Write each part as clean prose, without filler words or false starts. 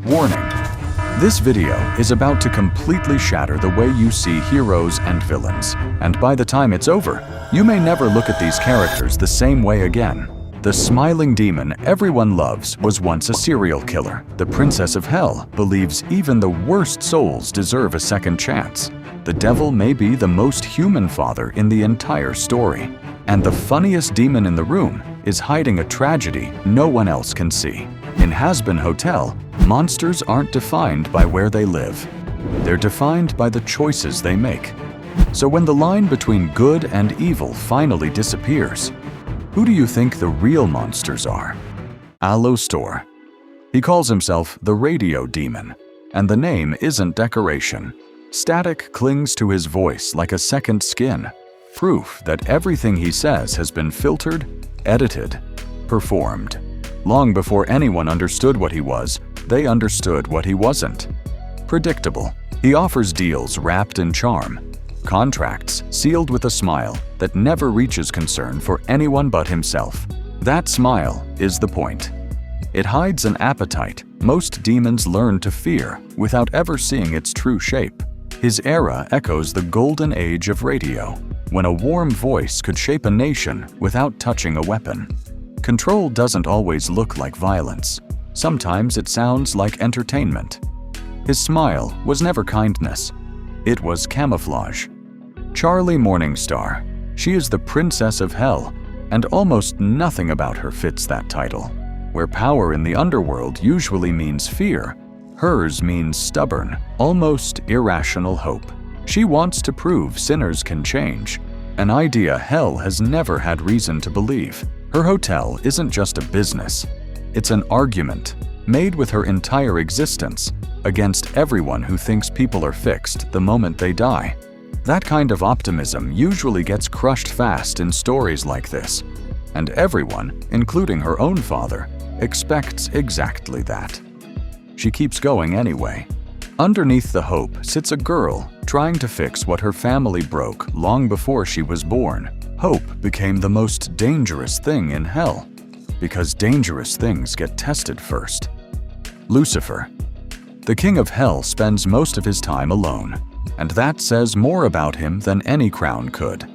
Warning: this video is about to completely shatter the way you see heroes and villains, and by the time it's over, you may never look at these characters the same way again. The smiling demon everyone loves was once a serial killer. The Princess of Hell believes even the worst souls deserve a second chance. The devil may be the most human father in the entire story. And the funniest demon in the room is hiding a tragedy no one else can see. In Hazbin Hotel, monsters aren't defined by where they live. They're defined by the choices they make. So when the line between good and evil finally disappears, who do you think the real monsters are? Alastor. He calls himself the Radio Demon, and the name isn't decoration. Static clings to his voice like a second skin, proof that everything he says has been filtered, edited, performed. Long before anyone understood what he was, they understood what he wasn't. Predictable. He offers deals wrapped in charm, contracts sealed with a smile that never reaches concern for anyone but himself. That smile is the point. It hides an appetite most demons learn to fear without ever seeing its true shape. His era echoes the golden age of radio, when a warm voice could shape a nation without touching a weapon. Control doesn't always look like violence. Sometimes it sounds like entertainment. His smile was never kindness. It was camouflage. Charlie Morningstar. She is the Princess of Hell, and almost nothing about her fits that title. Where power in the underworld usually means fear, hers means stubborn, almost irrational hope. She wants to prove sinners can change, an idea hell has never had reason to believe. Her hotel isn't just a business. It's an argument, made with her entire existence, against everyone who thinks people are fixed the moment they die. That kind of optimism usually gets crushed fast in stories like this, and everyone, including her own father, expects exactly that. She keeps going anyway. Underneath the hope sits a girl trying to fix what her family broke long before she was born. Hope became the most dangerous thing in hell, because dangerous things get tested first. Lucifer. The king of hell spends most of his time alone, and that says more about him than any crown could.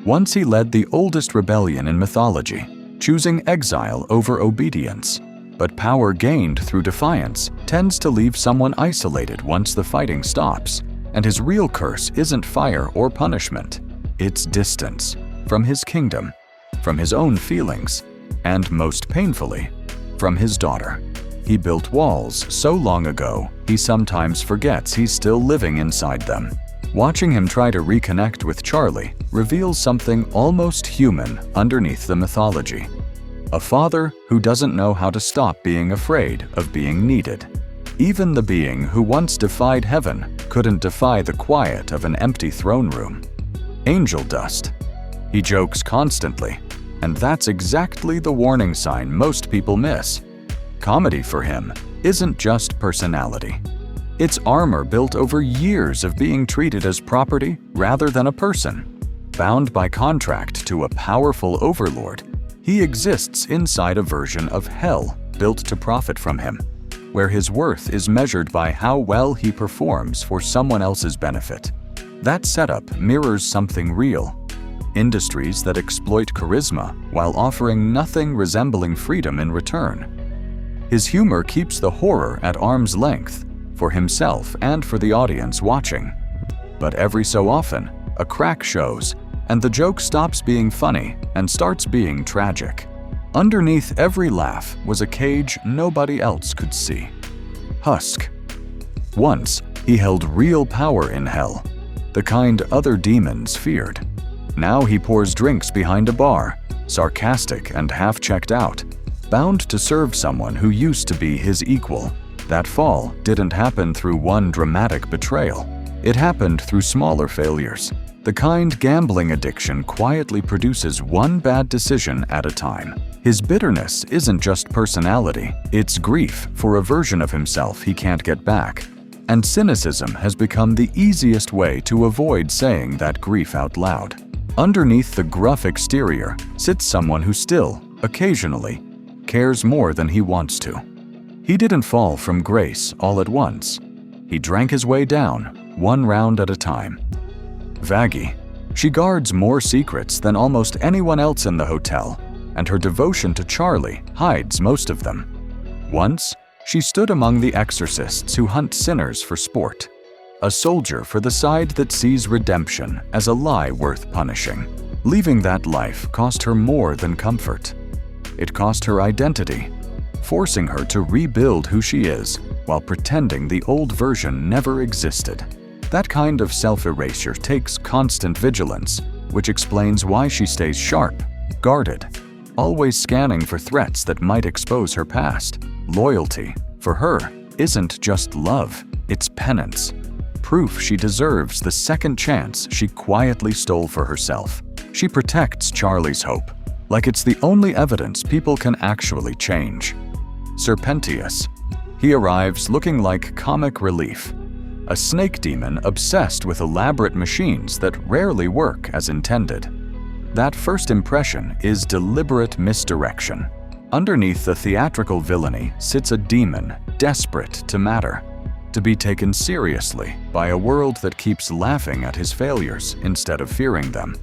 Once he led the oldest rebellion in mythology, choosing exile over obedience. But power gained through defiance tends to leave someone isolated once the fighting stops, and his real curse isn't fire or punishment. It's distance from his kingdom, from his own feelings, and most painfully, from his daughter. He built walls so long ago, he sometimes forgets he's still living inside them. Watching him try to reconnect with Charlie reveals something almost human underneath the mythology. A father who doesn't know how to stop being afraid of being needed. Even the being who once defied heaven couldn't defy the quiet of an empty throne room. Angel dust. He jokes constantly, and that's exactly the warning sign most people miss. Comedy for him isn't just personality. It's armor built over years of being treated as property rather than a person. Bound by contract to a powerful overlord, he exists inside a version of hell built to profit from him, where his worth is measured by how well he performs for someone else's benefit. That setup mirrors something real: industries that exploit charisma while offering nothing resembling freedom in return. His humor keeps the horror at arm's length, for himself and for the audience watching. But every so often, a crack shows, and the joke stops being funny and starts being tragic. Underneath every laugh was a cage nobody else could see. Husk. Once, he held real power in hell, the kind other demons feared. Now he pours drinks behind a bar, sarcastic and half-checked out, bound to serve someone who used to be his equal. That fall didn't happen through one dramatic betrayal. It happened through smaller failures. The kind gambling addiction quietly produces one bad decision at a time. His bitterness isn't just personality, it's grief for a version of himself he can't get back. And cynicism has become the easiest way to avoid saying that grief out loud. Underneath the gruff exterior sits someone who still, occasionally, cares more than he wants to. He didn't fall from grace all at once. He drank his way down, one round at a time. Vaggie. She guards more secrets than almost anyone else in the hotel, and her devotion to Charlie hides most of them. Once, she stood among the exorcists who hunt sinners for sport, a soldier for the side that sees redemption as a lie worth punishing. Leaving that life cost her more than comfort. It cost her identity, forcing her to rebuild who she is while pretending the old version never existed. That kind of self-erasure takes constant vigilance, which explains why she stays sharp, guarded, always scanning for threats that might expose her past. Loyalty, for her, isn't just love, it's penance. Proof she deserves the second chance she quietly stole for herself. She protects Charlie's hope, like it's the only evidence people can actually change. Sir Pentious. He arrives looking like comic relief, a snake demon obsessed with elaborate machines that rarely work as intended. That first impression is deliberate misdirection. Underneath the theatrical villainy sits a demon desperate to matter, to be taken seriously by a world that keeps laughing at his failures instead of fearing them.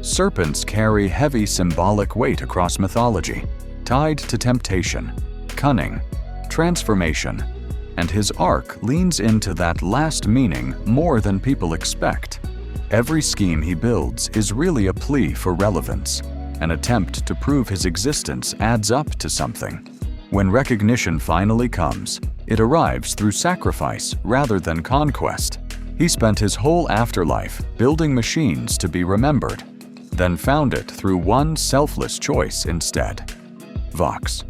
Serpents carry heavy symbolic weight across mythology, tied to temptation, cunning, transformation, and his arc leans into that last meaning more than people expect. Every scheme he builds is really a plea for relevance, an attempt to prove his existence adds up to something. When recognition finally comes, it arrives through sacrifice rather than conquest. He spent his whole afterlife building machines to be remembered, then found it through one selfless choice instead. Vox.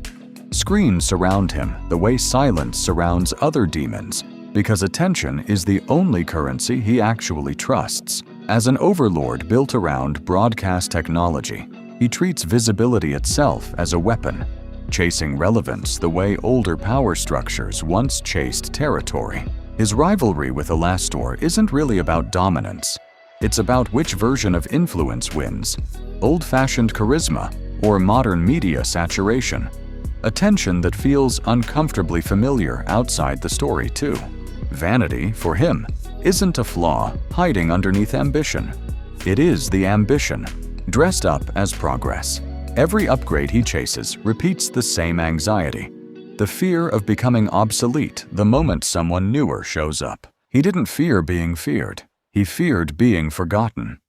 Screens surround him the way silence surrounds other demons, because attention is the only currency he actually trusts. As an overlord built around broadcast technology, he treats visibility itself as a weapon, chasing relevance the way older power structures once chased territory. His rivalry with Alastor isn't really about dominance. It's about which version of influence wins, old-fashioned charisma or modern media saturation. A tension that feels uncomfortably familiar outside the story, too. Vanity, for him, isn't a flaw hiding underneath ambition. It is the ambition, dressed up as progress. Every upgrade he chases repeats the same anxiety, the fear of becoming obsolete the moment someone newer shows up. He didn't fear being feared. He feared being forgotten.